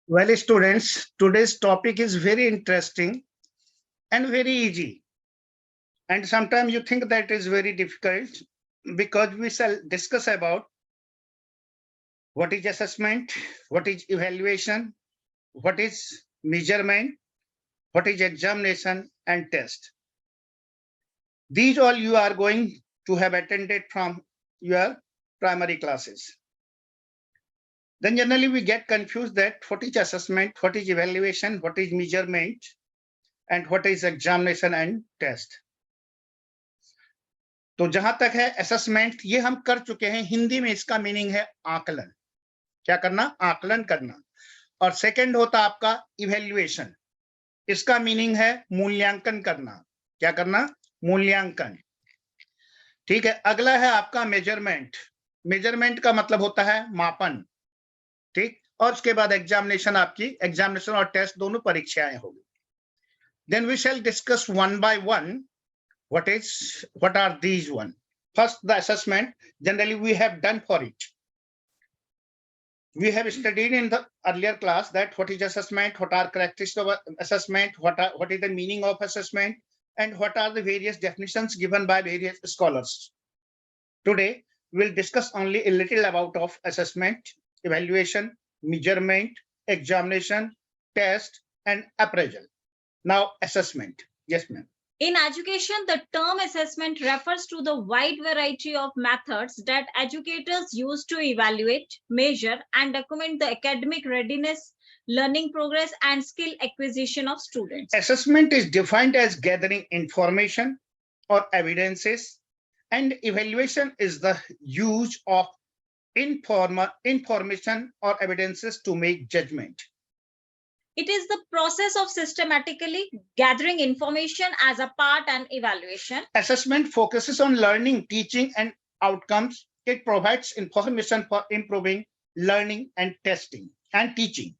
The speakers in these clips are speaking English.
Well, students, today's topic is very interesting and very easy. And sometimes you think that is very difficult because we shall discuss about what is assessment, what is evaluation, what is measurement, what is examination and test. These all you are going to have attended from your primary classes. Then generally we get confused that what is assessment, what is evaluation, what is measurement, and what is examination and test. तो जहां तक है assessment, ये हम कर चुके हैं। हिंदी में इसका मीनिंग है आकलन। क्या करना? आकलन करना। और सेकंड होता आपका इवैल्यूएशन, इसका मीनिंग है मूल्यांकन करना। क्या करना? मूल्यांकन। ठीक है। अगला है आपका मेजरमेंट। मेजरमेंट का मतलब होता है मापन। ठीक। और उसके बाद एग्जामिनेशन, आपकी एग्जामिनेशन और टेस्ट दोनों परीक्षाएं होगी। Then we shall discuss one by one what are these one. First, the assessment. Generally we have done for it. We have studied in the earlier class that what is assessment, what are characteristics of assessment, what is the meaning of assessment, and what are the various definitions given by various scholars. Today we'll discuss only a little about of assessment, evaluation, measurement, examination, test, and appraisal. Now assessment. Yes, ma'am. In education, the term assessment refers to the wide variety of methods that educators use to evaluate, measure, and document the academic readiness, learning progress, and skill acquisition of students. Assessment is defined as gathering information or evidences, and evaluation is the use of information or evidences to make judgment. It is the process of systematically gathering information as a part and evaluation. Assessment focuses on learning, teaching, and outcomes. It provides information for improving learning and testing and teaching.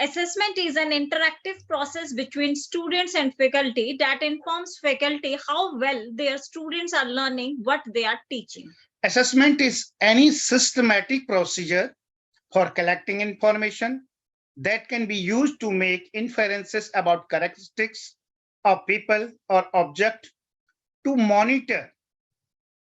Assessment is an interactive process between students and faculty that informs faculty how well their students are learning what they are teaching. Assessment is any systematic procedure for collecting information that can be used to make inferences about characteristics of people or object, to monitor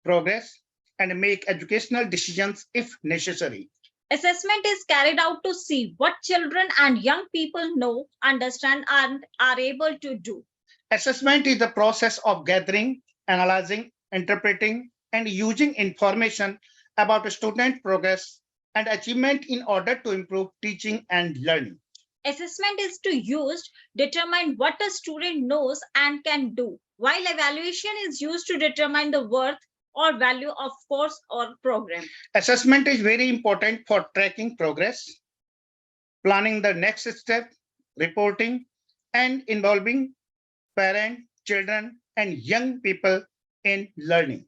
progress and make educational decisions if necessary. Assessment is carried out to see what children and young people know, understand, and are able to do. Assessment is the process of gathering, analyzing, interpreting, and using information about student progress and achievement in order to improve teaching and learning. Assessment is to use determine what a student knows and can do, while evaluation is used to determine the worth or value of course or program. Assessment is very important for tracking progress, planning the next step, reporting, and involving parents, children, and young people in learning.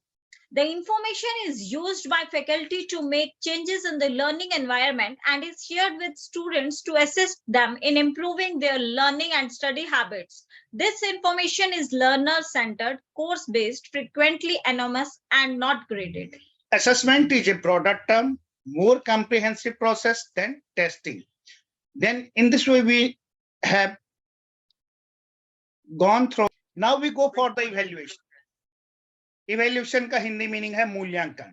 The information is used by faculty to make changes in the learning environment and is shared with students to assist them in improving their learning and study habits. This information is learner-centered, course-based, frequently anonymous, and not graded. Assessment is a broader term, more comprehensive process than testing. Then in this way we have gone through. Now we go for the evaluation. Evaluation का Hindi meaning है मूल्यांकन.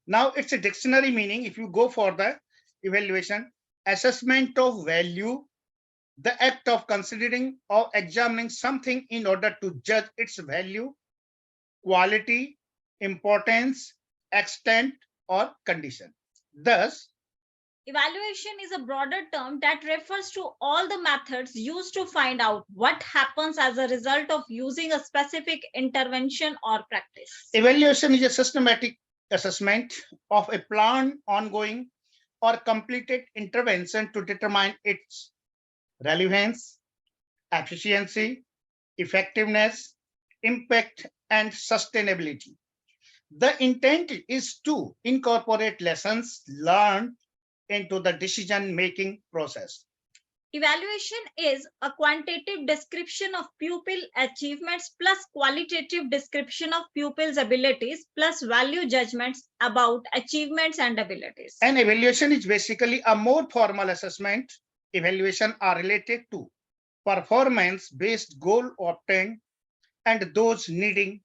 Now it's a dictionary meaning. If you go for the evaluation, assessment of value, the act of considering or examining something in order to judge its value, quality, importance, extent, or condition. Thus, evaluation is a broader term that refers to all the methods used to find out what happens as a result of using a specific intervention or practice. Evaluation is a systematic assessment of a planned, ongoing, or completed intervention to determine its relevance, efficiency, effectiveness, impact, and sustainability. The intent is to incorporate lessons learned into the decision-making process. Evaluation is a quantitative description of pupil achievements plus qualitative description of pupils' abilities plus value judgments about achievements and abilities. An evaluation is basically a more formal assessment. Evaluation are related to performance-based goal obtained and those needing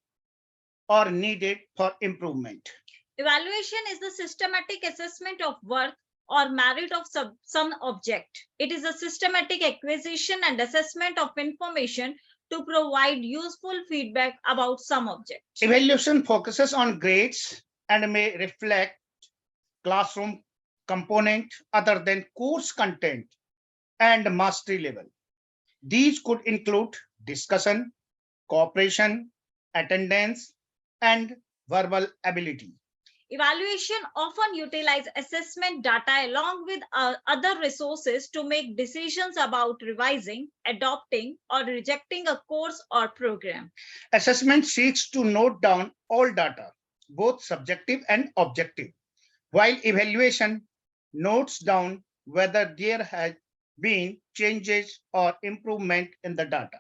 or needed for improvement. Evaluation is the systematic assessment of worth or merit of some object. It is a systematic acquisition and assessment of information to provide useful feedback about some object. Evaluation focuses on grades and may reflect classroom component other than course content and mastery level. These could include discussion, cooperation, attendance, and verbal ability. Evaluation often utilize assessment data along with other resources to make decisions about revising, adopting, or rejecting a course or program. Assessment seeks to note down all data, both subjective and objective, while evaluation notes down whether there has been changes or improvement in the data.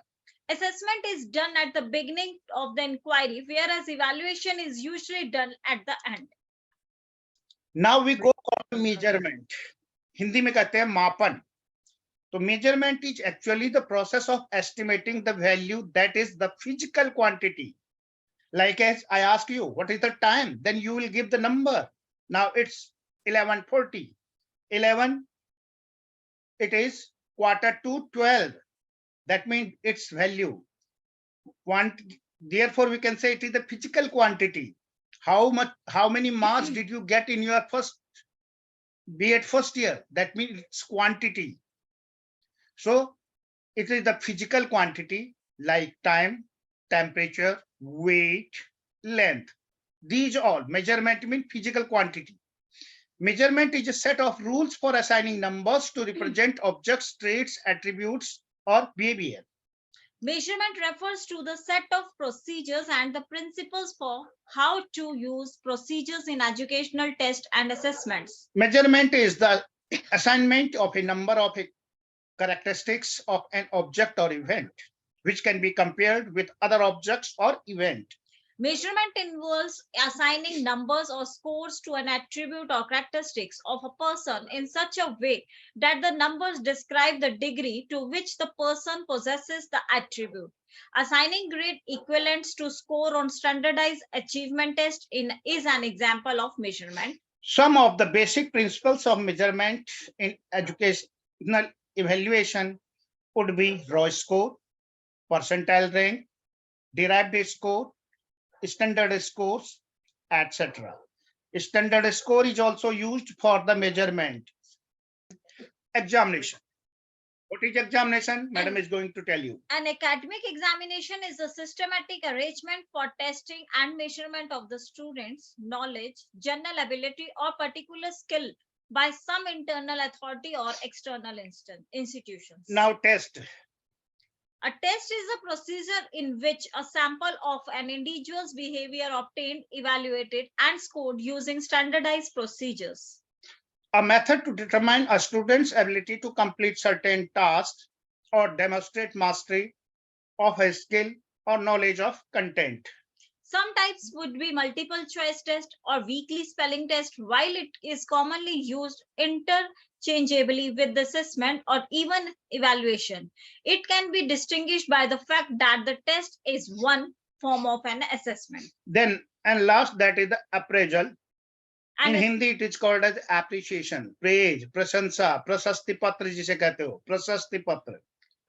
Assessment is done at the beginning of the inquiry, whereas evaluation is usually done at the end. Now we go for measurement. Hindi में कहते हैं मापन. तो measurement is actually the process of estimating the value that is the physical quantity. Like as I ask you, what is the time? Then you will give the number. Now it's 11:40. 11, it is 11:45. That means its value. Therefore, we can say it is the physical quantity. How many marks did you get in your first year? That means it's quantity. So it is the physical quantity like time, temperature, weight, length. These all measurement mean physical quantity. Measurement is a set of rules for assigning numbers to represent objects, traits, attributes, or behavior. Measurement refers to the set of procedures and the principles for how to use procedures in educational tests and assessments. Measurement is the assignment of a number of characteristics of an object or event, which can be compared with other objects or event. Measurement involves assigning numbers or scores to an attribute or characteristics of a person in such a way that the numbers describe the degree to which the person possesses the attribute. Assigning grade equivalents to score on standardized achievement test is an example of measurement. Some of the basic principles of measurement in educational evaluation would be raw score, percentile rank, derived score, standard scores, etc. Standard score is also used for the measurement. Examination. What is examination? Madam is going to tell you. An academic examination is a systematic arrangement for testing and measurement of the student's knowledge, general ability, or particular skill by some internal authority or external institutions. Now test. A test is a procedure in which a sample of an individual's behavior obtained, evaluated, and scored using standardized procedures. A method to determine a student's ability to complete certain tasks or demonstrate mastery of a skill or knowledge of content. Some types would be multiple choice test or weekly spelling test, while it is commonly used interchangeably with the assessment or even evaluation. It can be distinguished by the fact that the test is one form of an assessment. Then, and last, that is the appraisal. And in Hindi, it is called as appreciation, praise, prasansa, prasasti patra जिसे कहते हो, prasasti patra.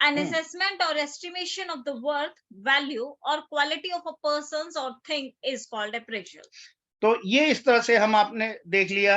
An assessment or estimation of the worth, value, or quality of a person's or thing is called appraisal. तो ये इस तरह से हम आपने देख लिया